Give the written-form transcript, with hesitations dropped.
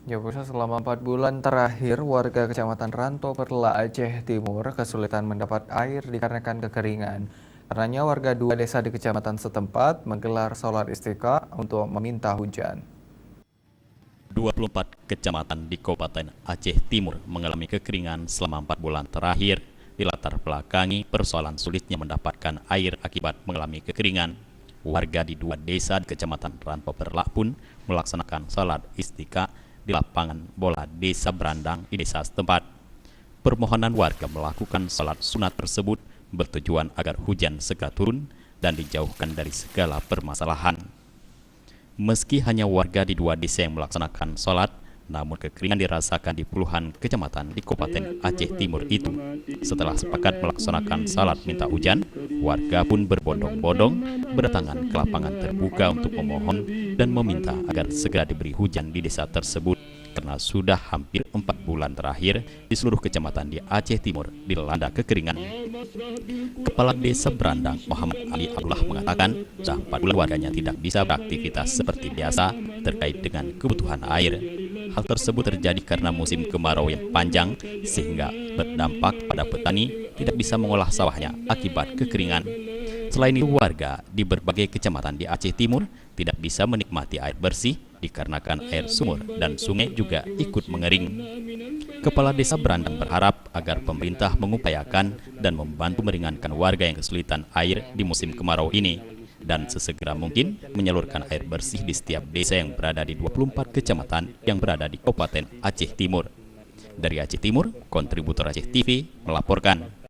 Ya, Pusat, selama 4 bulan terakhir, warga Kecamatan Ranto Perla, Aceh Timur kesulitan mendapat air dikarenakan kekeringan. Karenanya warga dua desa di kecamatan setempat menggelar sholat istiqa untuk meminta hujan. 24 kecamatan di Kabupaten Aceh Timur mengalami kekeringan selama 4 bulan terakhir dilatar belakangi persoalan sulitnya mendapatkan air akibat mengalami kekeringan. Warga di dua desa di Kecamatan Ranto Perla pun melaksanakan sholat istiqa di lapangan bola Desa Brandang di desa setempat. Permohonan warga melakukan sholat sunat tersebut bertujuan agar hujan segera turun dan dijauhkan dari segala permasalahan. Meski hanya warga di dua desa yang melaksanakan sholat, namun kekeringan dirasakan di puluhan kecamatan di Kabupaten Aceh Timur itu. Setelah sepakat melaksanakan sholat minta hujan, warga pun berbondong-bondong berdatangan ke lapangan terbuka untuk memohon dan meminta agar segera diberi hujan di desa tersebut karena sudah hampir 4 bulan terakhir di seluruh kecamatan di Aceh Timur dilanda kekeringan. Kepala Desa Brandang Muhammad Ali Abdullah mengatakan sudah 4 bulan warganya tidak bisa beraktivitas seperti biasa terkait dengan kebutuhan air. Hal tersebut terjadi karena musim kemarau yang panjang sehingga berdampak pada petani tidak bisa mengolah sawahnya akibat kekeringan. Selain itu, warga di berbagai kecamatan di Aceh Timur tidak bisa menikmati air bersih dikarenakan air sumur dan sungai juga ikut mengering. Kepala Desa Brandang berharap agar pemerintah mengupayakan dan membantu meringankan warga yang kesulitan air di musim kemarau ini dan sesegera mungkin menyalurkan air bersih di setiap desa yang berada di 24 kecamatan yang berada di Kabupaten Aceh Timur. Dari Aceh Timur, kontributor Aceh TV melaporkan.